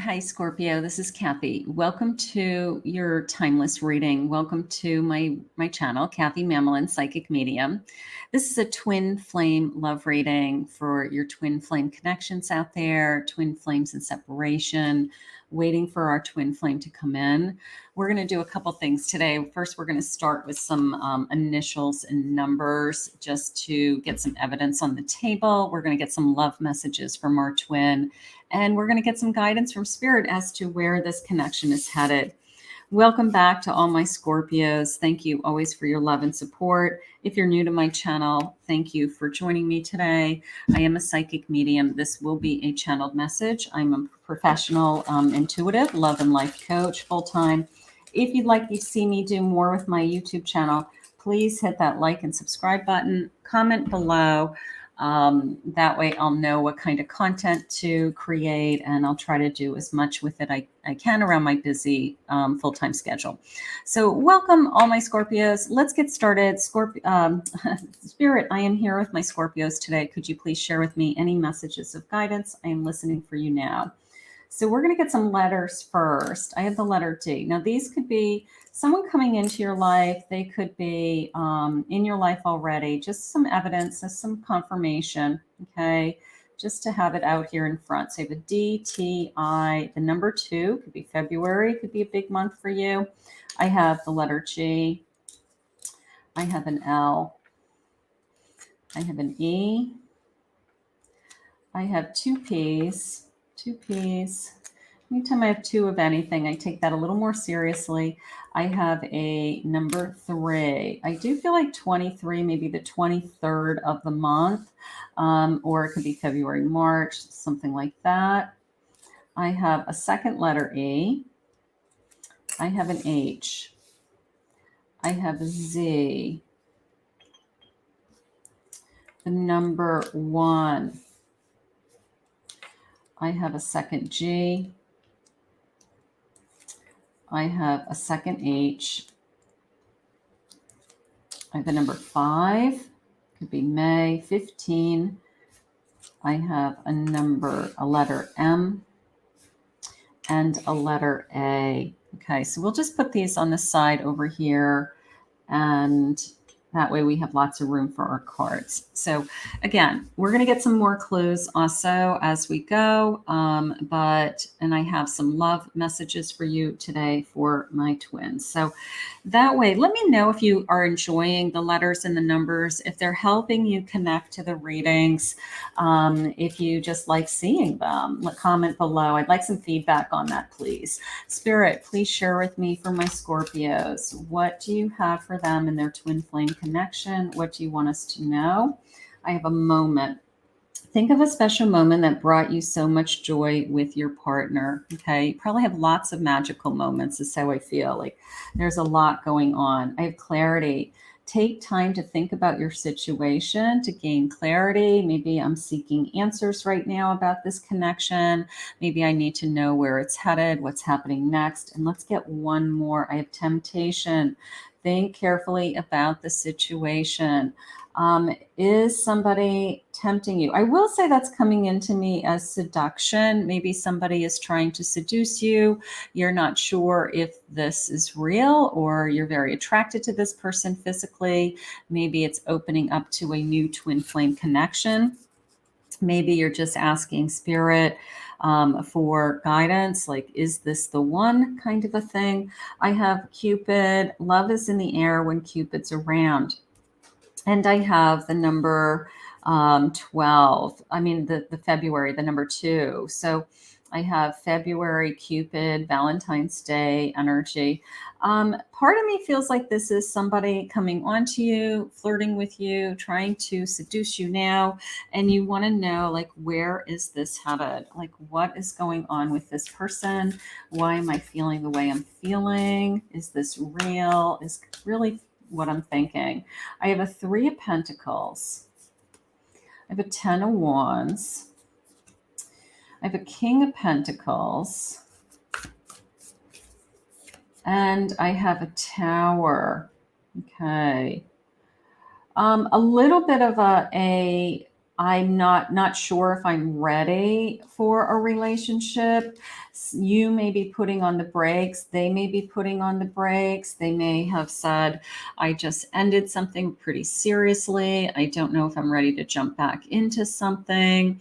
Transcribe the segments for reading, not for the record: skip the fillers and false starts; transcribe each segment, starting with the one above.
Hi, Scorpio. This is Kathy. Welcome to your timeless reading. Welcome to my channel, Kathy Mamolen, Psychic Medium. This is a twin flame love reading for your twin flame connections out there, twin flames in separation, waiting for our twin flame to come in. We're going to do a couple things today. First, we're going to start with some initials and numbers just to get some evidence on the table. We're going to get some love messages from our twin. And we're going to get some guidance from Spirit as to where this connection is headed. Welcome back to all my Scorpios. Thank you always for your love and support. If you're new to my channel, thank you for joining me today. I am a psychic medium. This will be a channeled message. I'm a professional intuitive love and life coach full-time. If you'd like to see me do more with my YouTube channel, please hit that like and subscribe button. Comment below. That way I'll know what kind of content to create, and I'll try to do as much with it I can around my busy full-time schedule. So welcome all my Scorpios. Let's get started. Spirit, I am here with my Scorpios today. Could you please share with me any messages of guidance? I am listening for you now. So we're going to get some letters first. I have the letter D. Now these could be someone coming into your life. They could be in your life already. Just some evidence, some confirmation, okay? Just to have it out here in front. So you have a D, T, I. The number 2 could be February. Could be a big month for you. I have the letter G. I have an L. I have an E. I have 2 P's. 2 P's. Anytime I have 2 of anything, I take that a little more seriously. I have a number 3. I do feel like 23, maybe the 23rd of the month, or it could be February, March, something like that. I have a second letter E. I have an H. I have a Z. The number 1. I have a second G. I have a second H. I have a number 5. Could be May. 15. I have a letter M and a letter A. Okay, so we'll just put these on the side over here, and that way we have lots of room for our cards. So again, we're going to get some more clues also as we go. And I have some love messages for you today for my twins. So that way, let me know if you are enjoying the letters and the numbers, if they're helping you connect to the readings, if you just like seeing them. Comment below. I'd like some feedback on that, please. Spirit, please share with me for my Scorpios. What do you have for them in their twin flame connection? What do you want us to know? I have a moment. Think of a special moment that brought you so much joy with your partner. Okay. You probably have lots of magical moments, is how I feel. Like there's a lot going on. I have clarity. Take time to think about your situation to gain clarity. Maybe I'm seeking answers right now about this connection. Maybe I need to know where it's headed, what's happening next. And let's get one more. I have temptation. Think carefully about the situation. Is somebody tempting you? I will say that's coming into me as seduction. Maybe somebody is trying to seduce you. You're not sure if this is real, or you're very attracted to this person physically. Maybe it's opening up to a new twin flame connection. Maybe you're just asking Spirit for guidance, like, is this the one, kind of a thing. I have Cupid. Love is in the air when Cupid's around. And I have the number 12. I mean, the February, the number 2. So I have February, Cupid, Valentine's Day energy. Part of me feels like this is somebody coming onto you, flirting with you, trying to seduce you now. And you want to know, like, where is this headed? Like, what is going on with this person? Why am I feeling the way I'm feeling? Is this real? Is really what I'm thinking. I have a 3 of Pentacles. I have a 10 of Wands. I have a King of Pentacles. And I have a Tower. Okay. A little bit of a I'm not sure if I'm ready for a relationship. You may be putting on the brakes. They may be putting on the brakes. They may have said, I just ended something pretty seriously. I don't know if I'm ready to jump back into something.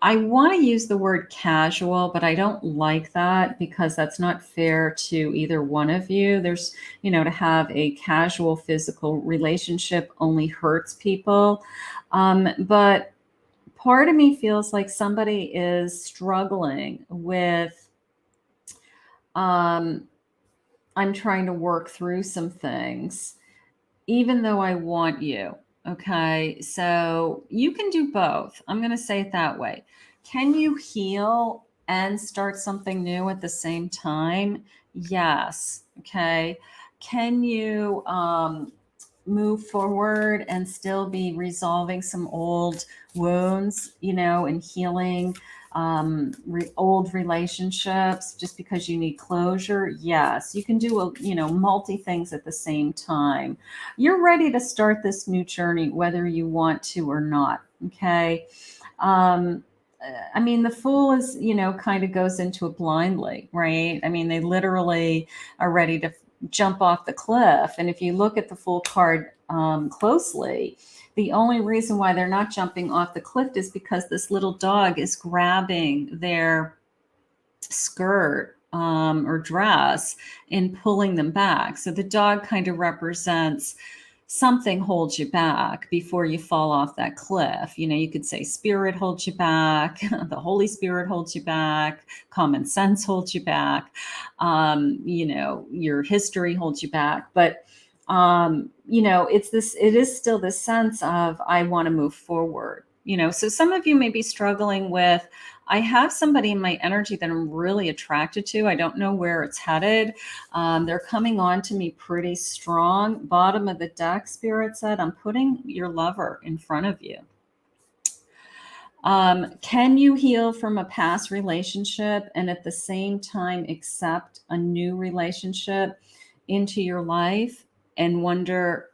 I want to use the word casual, but I don't like that because that's not fair to either one of you. There's, to have a casual physical relationship only hurts people. But part of me feels like somebody is struggling with, I'm trying to work through some things, even though I want you. Okay. So you can do both. I'm going to say it that way. Can you heal and start something new at the same time? Yes. Okay. Can you move forward and still be resolving some old wounds, and healing old relationships just because you need closure? Yes, you can do multi things at the same time. You're ready to start this new journey whether you want to or not. Okay. I mean, the Fool is, kind of goes into it blindly, right? I mean, they literally are ready to jump off the cliff. And if you look at the Fool card closely, the only reason why they're not jumping off the cliff is because this little dog is grabbing their skirt or dress and pulling them back. So the dog kind of represents something holds you back before you fall off that cliff. You could say spirit holds you back, the Holy Spirit holds you back, common sense holds you back, your history holds you back. But it is still this sense of, I want to move forward. So some of you may be struggling with, I have somebody in my energy that I'm really attracted to. I don't know where it's headed. They're coming on to me pretty strong. Bottom of the deck, Spirit said, I'm putting your lover in front of you. Can you heal from a past relationship and at the same time accept a new relationship into your life and wonder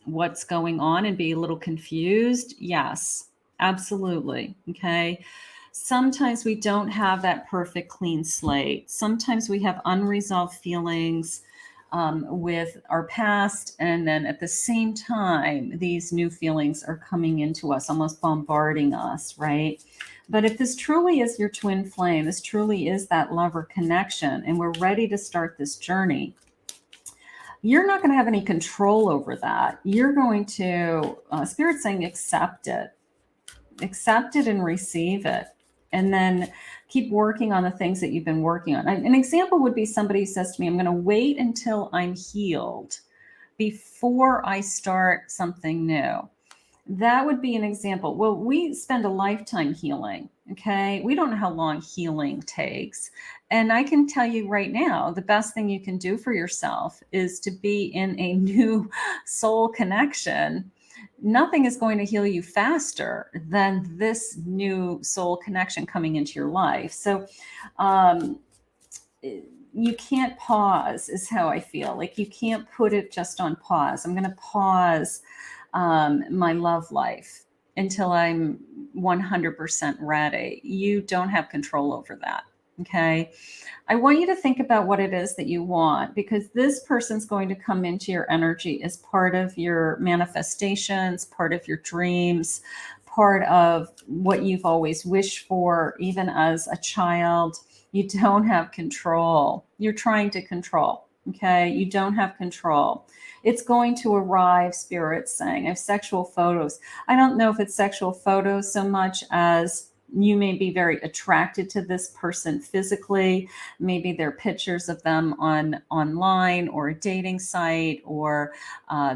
what's going on and be a little confused? Yes, absolutely. Okay. Sometimes we don't have that perfect clean slate. Sometimes we have unresolved feelings with our past. And then at the same time, these new feelings are coming into us, almost bombarding us, right? But if this truly is your twin flame, this truly is that lover connection, and we're ready to start this journey, you're not going to have any control over that. You're going to, Spirit saying, accept it and receive it. And then keep working on the things that you've been working on. An example would be somebody who says to me, I'm going to wait until I'm healed before I start something new. That would be an example. Well, we spend a lifetime healing. Okay. We don't know how long healing takes. And I can tell you right now, the best thing you can do for yourself is to be in a new soul connection. Nothing is going to heal you faster than this new soul connection coming into your life. So, you can't pause is how I feel. Like you can't put it just on pause. I'm going to pause my love life until I'm 100% ready. You don't have control over that. Okay. I want you to think about what it is that you want, because this person's going to come into your energy as part of your manifestations, part of your dreams, part of what you've always wished for, even as a child. You don't have control. You're trying to control. Okay. You don't have control. It's going to arrive, Spirit's saying. I have sexual photos. I don't know if it's sexual photos so much as you may be very attracted to this person physically. Maybe they're pictures of them online or a dating site or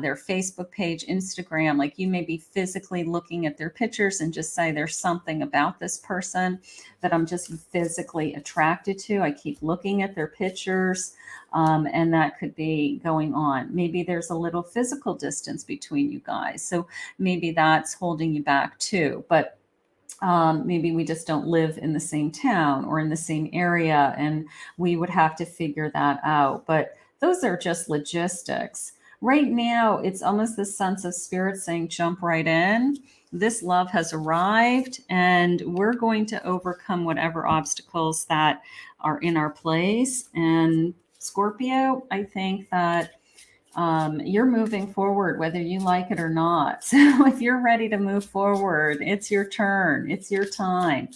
their Facebook page, Instagram. Like you may be physically looking at their pictures and just say, there's something about this person that I'm just physically attracted to. I keep looking at their pictures. And that could be going on. Maybe there's a little physical distance between you guys. So maybe that's holding you back too. But maybe we just don't live in the same town or in the same area, and we would have to figure that out. But those are just logistics. right now, it's almost this sense of spirit saying, jump right in. This love has arrived, and we're going to overcome whatever obstacles that are in our place. And Scorpio, I think that you're moving forward, whether you like it or not. So if you're ready to move forward, it's your turn. It's your time.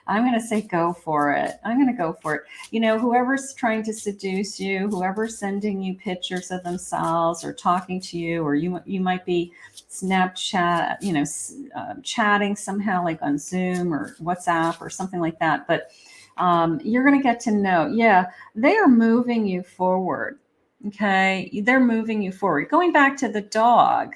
I'm going to say go for it. I'm going to go for it. Whoever's trying to seduce you, whoever's sending you pictures of themselves or talking to you, or you might be Snapchat, chatting somehow like on Zoom or WhatsApp or something like that. But you're going to get to know, they are moving you forward. Okay, they're moving you forward. Going back to the dog,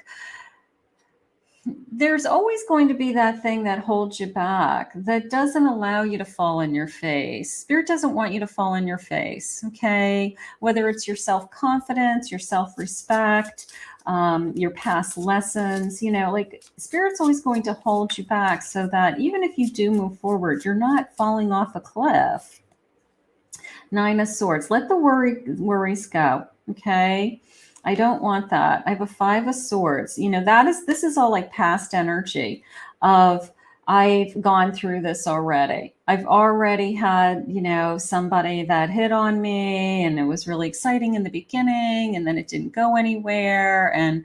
there's always going to be that thing that holds you back, that doesn't allow you to fall on your face. Spirit doesn't want you to fall on your face, okay? Whether it's your self-confidence, your self-respect, your past lessons, Spirit's always going to hold you back so that even if you do move forward, you're not falling off a cliff. Nine of Swords. Let the worries go. Okay. I don't want that. I have a Five of Swords. This is all like past energy of I've gone through this already. I've already had, somebody that hit on me and it was really exciting in the beginning and then it didn't go anywhere. And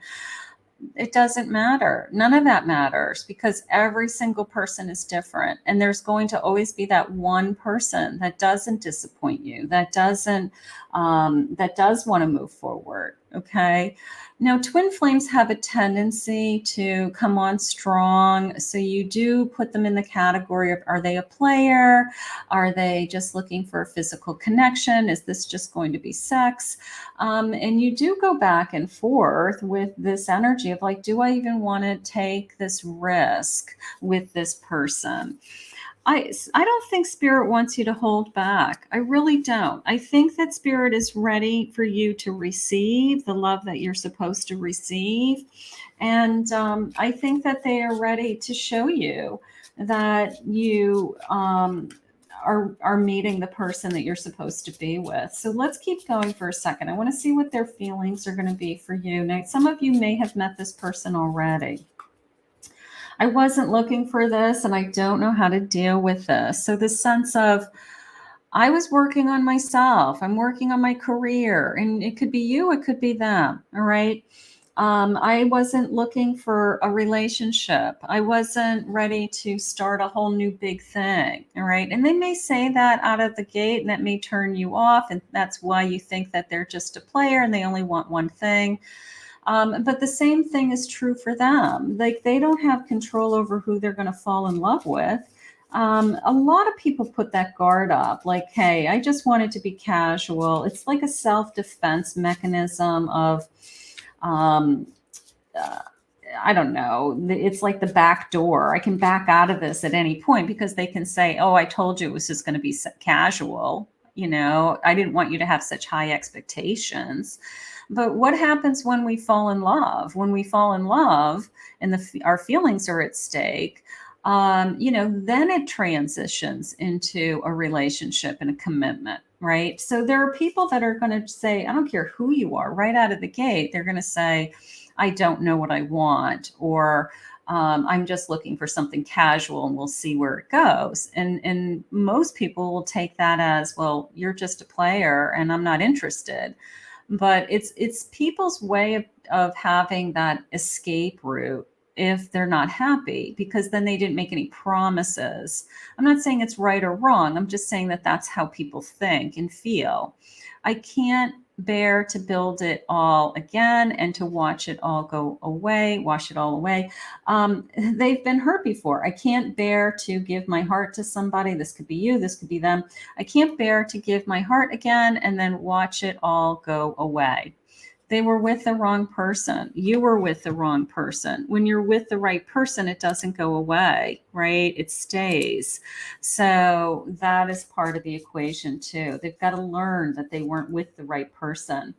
it doesn't matter. None of that matters because every single person is different. And there's going to always be that one person that doesn't disappoint you, that does want to move forward. Okay. Now, twin flames have a tendency to come on strong. So you do put them in the category of, are they a player? Are they just looking for a physical connection? Is this just going to be sex? And you do go back and forth with this energy of like, do I even want to take this risk with this person? I don't think Spirit wants you to hold back. I really don't. I think that Spirit is ready for you to receive the love that you're supposed to receive. And I think that they are ready to show you that you are meeting the person that you're supposed to be with. So let's keep going for a second. I want to see what their feelings are going to be for you. Now, some of you may have met this person already. I wasn't looking for this and I don't know how to deal with this. So this sense of, I was working on myself. I'm working on my career, and it could be you, it could be them. All right. I wasn't looking for a relationship. I wasn't ready to start a whole new big thing. All right. And they may say that out of the gate, and that may turn you off. And that's why you think that they're just a player and they only want one thing. But the same thing is true for them. Like, they don't have control over who they're going to fall in love with. A lot of people put that guard up like, hey, I just want it to be casual. It's like a self-defense mechanism of, I don't know. It's like the back door. I can back out of this at any point because they can say, oh, I told you it was just going to be casual. I didn't want you to have such high expectations. But what happens when we fall in love? When we fall in love and our feelings are at stake, then it transitions into a relationship and a commitment, right? So there are people that are going to say, I don't care who you are, right out of the gate, they're going to say, I don't know what I want, or I'm just looking for something casual and we'll see where it goes. And most people will take that as, well, you're just a player and I'm not interested. But it's people's way of having that escape route if they're not happy, because then they didn't make any promises. I'm not saying it's right or wrong. I'm just saying that that's how people think and feel. I can't bear to build it all again and to watch it all go away, wash it all away. They've been hurt before. I can't bear to give my heart to somebody. This could be you, this could be them. I can't bear to give my heart again and then watch it all go away. They were with the wrong person. You were with the wrong person. When you're with the right person, it doesn't go away, right? It stays. So that is part of the equation too. They've got to learn that they weren't with the right person.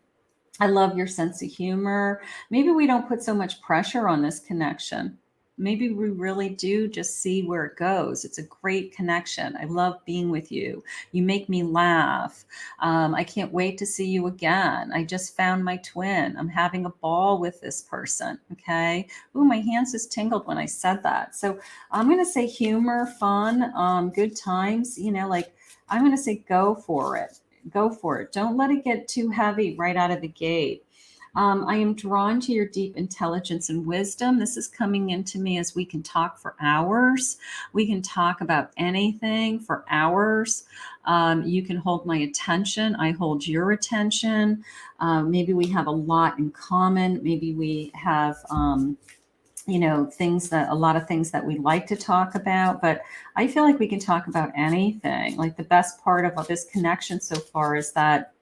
I love your sense of humor. Maybe we don't put so much pressure on this connection. Maybe we really do just see where it goes. It's a great connection. I love being with you. You make me laugh. I can't wait to see you again. I just found my twin. I'm having a ball with this person. Okay. Ooh, my hands just tingled when I said that. So I'm going to say humor, fun, good times, like I'm going to say go for it. Go for it. Don't let it get too heavy right out of the gate. I am drawn to your deep intelligence and wisdom. This is coming into me as we can talk for hours. We can talk about anything for hours. You can hold my attention. I hold your attention. Maybe we have a lot in common. Maybe we have, a lot of things that we like to talk about, but I feel like we can talk about anything. Like the best part of this connection so far is that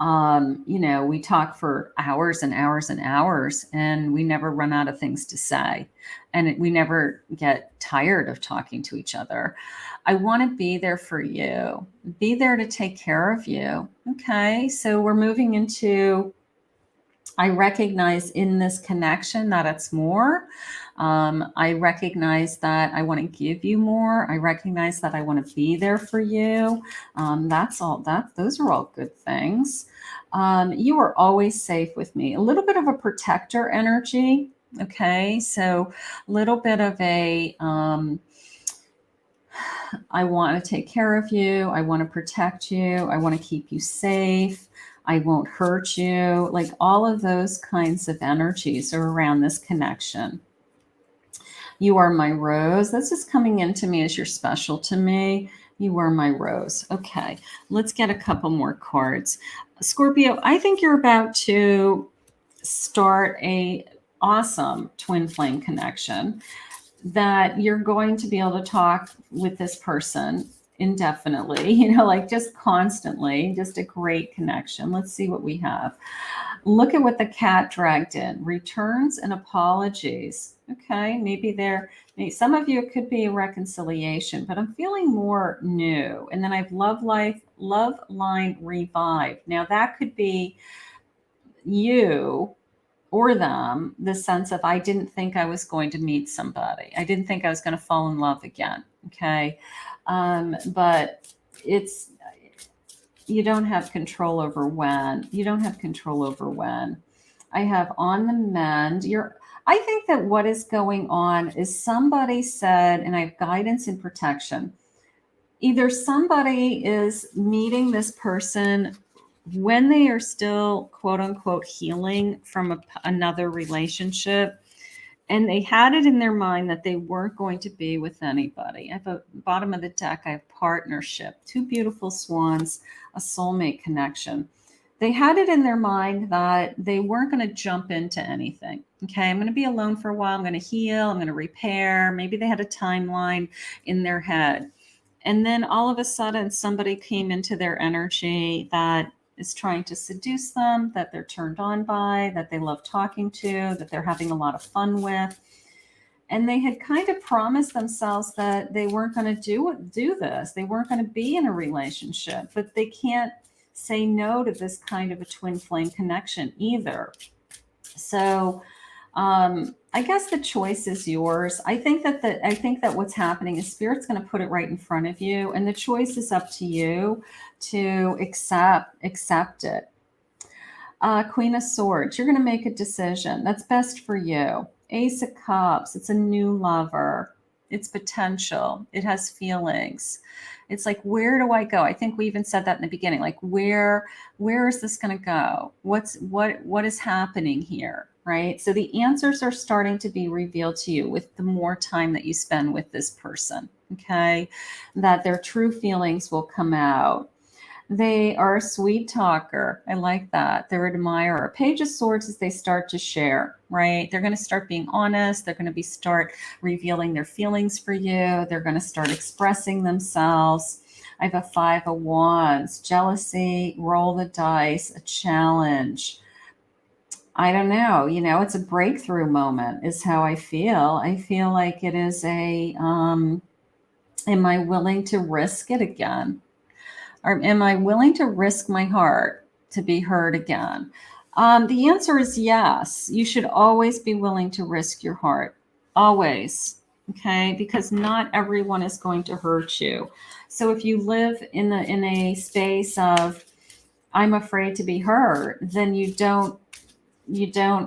we talk for hours and hours and hours, and we never run out of things to say. And we never get tired of talking to each other. I want to be there for you, be there to take care of you. Okay. So we're moving into, I recognize in this connection that it's more. I recognize that I want to give you more. I recognize that I want to be there for you. That's all that, those are all good things. You are always safe with me. A little bit of a protector energy. Okay. So a little bit of a, I want to take care of you. I want to protect you. I want to keep you safe. I won't hurt you. Like all of those kinds of energies are around this connection. You are my rose. This is coming into me as you're special to me. You are my rose. Okay, let's get a couple more cards. Scorpio, I think you're about to start a awesome twin flame connection that you're going to be able to talk with this person indefinitely, like just constantly, just a great connection. Let's see what we have. Look at what the cat dragged in. Returns and apologies. Okay, maybe some of you, it could be a reconciliation, but I'm feeling more new. And then I have love line revived. Now that could be you or them, the sense of, I didn't think I was going to meet somebody. I didn't think I was going to fall in love again. Okay. But you don't have control over when. You don't have control over when. I have on the mend. I think that what is going on is somebody said, and I have guidance and protection. Either somebody is meeting this person when they are still, quote unquote, healing from another relationship, and they had it in their mind that they weren't going to be with anybody. At the bottom of the deck, I have partnership, two beautiful swans, a soulmate connection. They had it in their mind that they weren't going to jump into anything. Okay, I'm going to be alone for a while. I'm going to heal. I'm going to repair. Maybe they had a timeline in their head. And then all of a sudden, somebody came into their energy that is trying to seduce them, that they're turned on by, that they love talking to, that they're having a lot of fun with. And they had kind of promised themselves that they weren't going to do this. They weren't going to be in a relationship, but they can't say no to this kind of a twin flame connection either. So I guess the choice is yours. I think that what's happening is Spirit's going to put it right in front of you, and the choice is up to you to accept it. Queen of Swords, you're going to make a decision that's best for you. Ace of Cups, it's a new lover. It's potential. It has feelings. It's like, where do I go? I think we even said that in the beginning. Like, where is this going to go? What is happening here? Right? So the answers are starting to be revealed to you with the more time that you spend with this person. Okay. That their true feelings will come out. They are a sweet talker. I like that. They're an admirer. Page of Swords as they start to share, right? They're going to start being honest. They're going to start revealing their feelings for you. They're going to start expressing themselves. I have a Five of Wands. Jealousy, roll the dice, a challenge. I don't know. It's a breakthrough moment is how I feel. I feel like it is am I willing to risk it again? Or am I willing to risk my heart to be heard again? The answer is yes. You should always be willing to risk your heart. always. Okay, because not everyone is going to hurt you. So if you live in a space of I'm afraid to be hurt, then you don't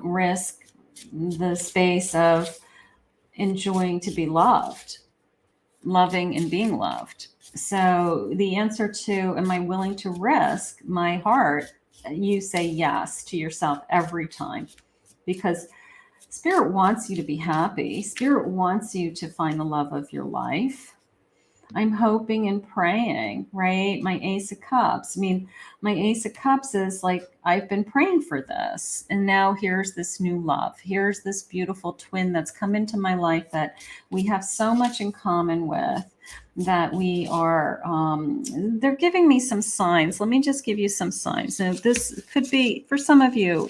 risk the space of enjoying to be loved, loving and being loved. So the answer to am I willing to risk my heart? You say yes to yourself every time, because Spirit wants you to be happy. Spirit wants you to find the love of your life. I'm hoping and praying, right? My Ace of Cups. I mean, my Ace of Cups is like, I've been praying for this. And now here's this new love. Here's this beautiful twin that's come into my life that we have so much in common with, that we are, they're giving me some signs. Let me just give you some signs. So this could be, for some of you,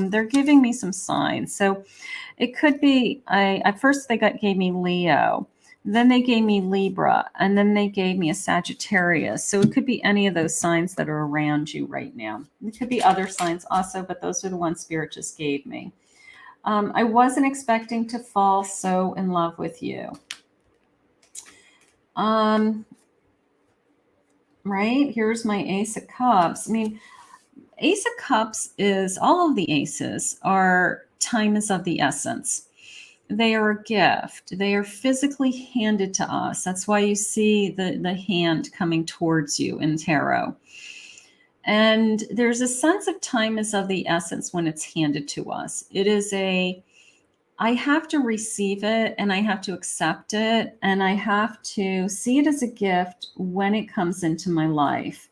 they're giving me some signs. So it could be, at first gave me Leo. Then they gave me Libra, and then they gave me a Sagittarius. So it could be any of those signs that are around you right now. It could be other signs also, but those are the ones Spirit just gave me. I wasn't expecting to fall so in love with you. Right? Here's my Ace of Cups. I mean, Ace of Cups is, all of the aces are, time is of the essence. They are a gift. They are physically handed to us. That's why you see the hand coming towards you in tarot. And there's a sense of time is of the essence when it's handed to us. It is I have to receive it, and I have to accept it, and I have to see it as a gift when it comes into my life.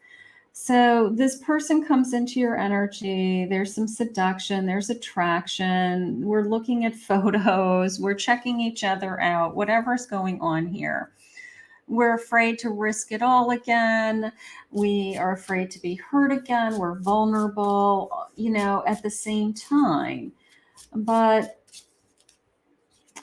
So this person comes into your energy. There's some seduction. There's attraction. We're looking at photos. We're checking each other out, whatever's going on here. We're afraid to risk it all again. We are afraid to be hurt again. We're vulnerable, at the same time. But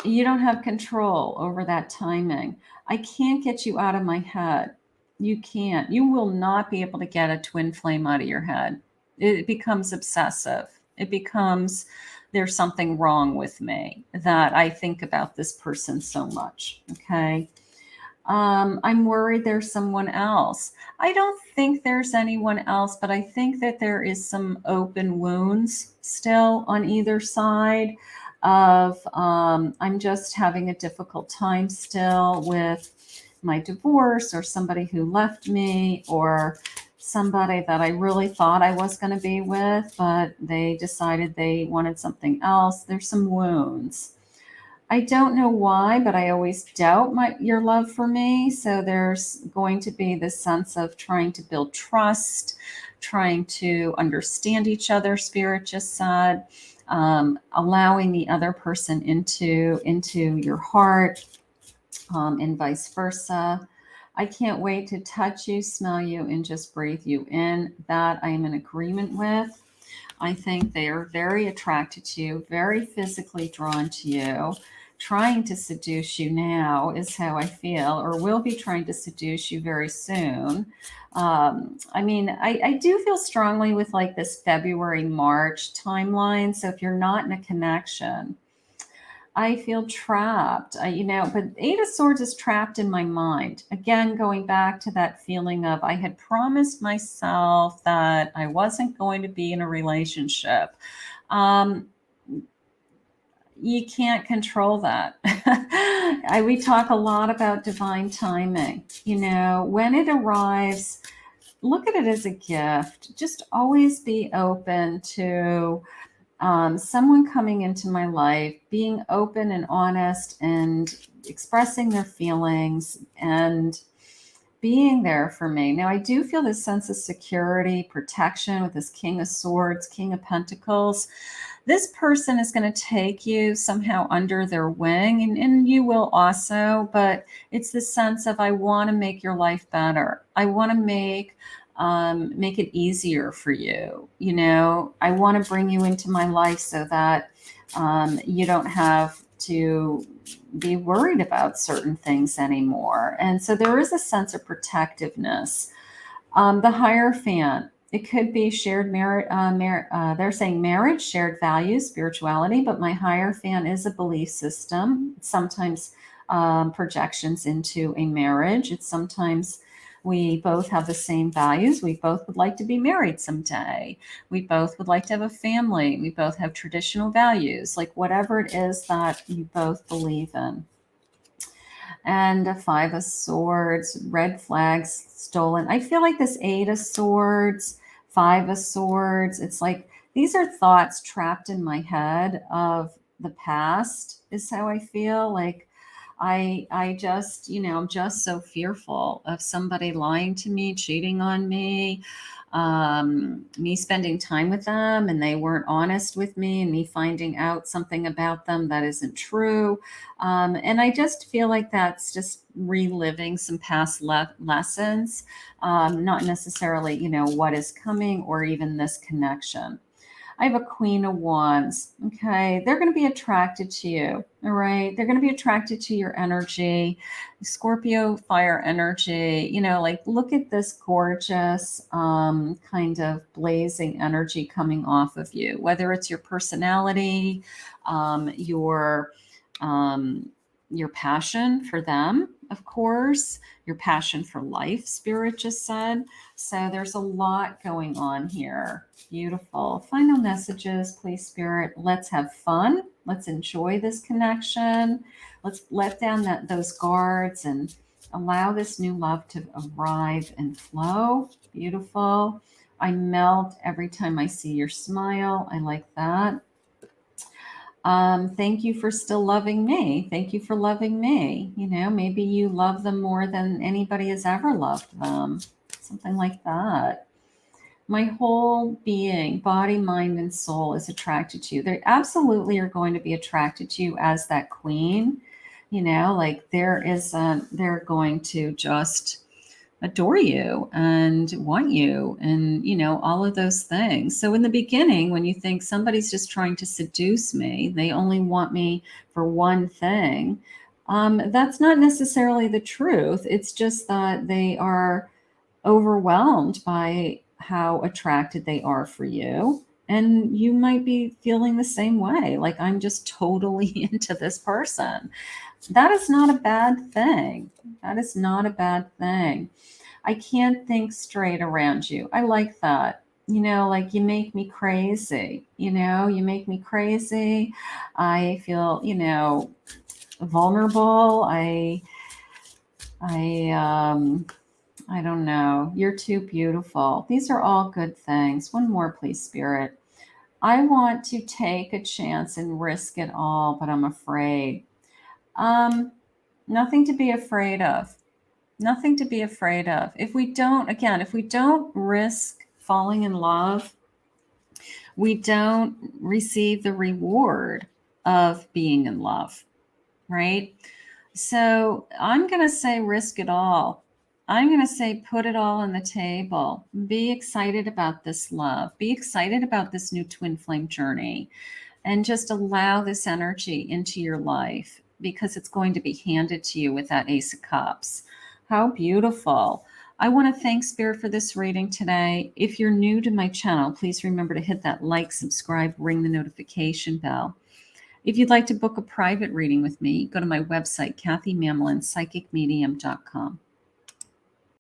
you don't have control over that timing. I can't get you out of my head. You can't. You will not be able to get a twin flame out of your head. It becomes obsessive. It becomes, there's something wrong with me that I think about this person so much. Okay. I'm worried there's someone else. I don't think there's anyone else, but I think that there is some open wounds still on either side of, I'm just having a difficult time still with my divorce, or somebody who left me, or somebody that I really thought I was going to be with, but they decided they wanted something else. There's some wounds. I don't know why, but I always doubt your love for me. So there's going to be this sense of trying to build trust, trying to understand each other, Spirit just said, allowing the other person into your heart, and vice versa. I can't wait to touch you, smell you, and just breathe you in. That I am in agreement with. I think they are very attracted to you, very physically drawn to you, trying to seduce you now is how I feel, or will be trying to seduce you very soon. I do feel strongly with like this February, March timeline. So if you're not in a connection, I feel trapped, but Eight of Swords is trapped in my mind. Again, going back to that feeling of I had promised myself that I wasn't going to be in a relationship. You can't control that. We talk a lot about divine timing. When it arrives, look at it as a gift. Just always be open to someone coming into my life, being open and honest and expressing their feelings and being there for me. Now, I do feel this sense of security, protection with this King of Swords, King of Pentacles. This person is going to take you somehow under their wing, and you will also, but it's the sense of I want to make your life better. I want to make it easier for you. I want to bring you into my life so that you don't have to be worried about certain things anymore. And so there is a sense of protectiveness. The Hierophant It could be shared merit. They're saying marriage, shared values, spirituality, but my higher fan is a belief system. Sometimes projections into a marriage. It's sometimes we both have the same values. We both would like to be married someday. We both would like to have a family. We both have traditional values, like whatever it is that you both believe in. And a 5 of Swords, red flags stolen. I feel like this 8 of Swords, 5 of Swords, it's like these are thoughts trapped in my head of the past, is how I feel. Like I just, I'm just so fearful of somebody lying to me, cheating on me, me spending time with them and they weren't honest with me, and me finding out something about them that isn't true. And I just feel like that's just reliving some past lessons, not necessarily, what is coming or even this connection. I have a Queen of Wands. Okay. They're going to be attracted to you. All right. They're going to be attracted to your energy. Scorpio fire energy, like look at this gorgeous kind of blazing energy coming off of you, whether it's your personality, um, your, your passion for them, of course, your passion for life, Spirit just said. So there's a lot going on here. Beautiful. Final messages, please, Spirit. Let's have fun. Let's enjoy this connection. Let's let down those guards and allow this new love to arrive and flow. Beautiful. I melt every time I see your smile. I like that. Thank you for still loving me. Thank you for loving me. Maybe you love them more than anybody has ever loved them. Something like that. My whole being, body, mind, and soul is attracted to you. They absolutely are going to be attracted to you as that queen. Like they're going to just adore you and want you and, all of those things. So in the beginning, when you think somebody's just trying to seduce me, they only want me for one thing, that's not necessarily the truth. It's just that they are overwhelmed by how attracted they are for you. And you might be feeling the same way. Like, I'm just totally into this person. That is not a bad thing. That is not a bad thing. I can't think straight around you. I like that. Like you make me crazy. You make me crazy. I feel, vulnerable. I don't know. You're too beautiful. These are all good things. One more, please, Spirit. I want to take a chance and risk it all, but I'm afraid. Nothing to be afraid of. Nothing to be afraid of. If we don't risk falling in love, we don't receive the reward of being in love, right? So I'm going to say risk it all. I'm going to say put it all on the table. Be excited about this love. Be excited about this new twin flame journey, and just allow this energy into your life, because it's going to be handed to you with that Ace of Cups. How beautiful. I want to thank Spirit for this reading today. If you're new to my channel, please remember to hit that like, subscribe, ring the notification bell. If you'd like to book a private reading with me, go to my website, KathyMamolen, psychicmedium.com.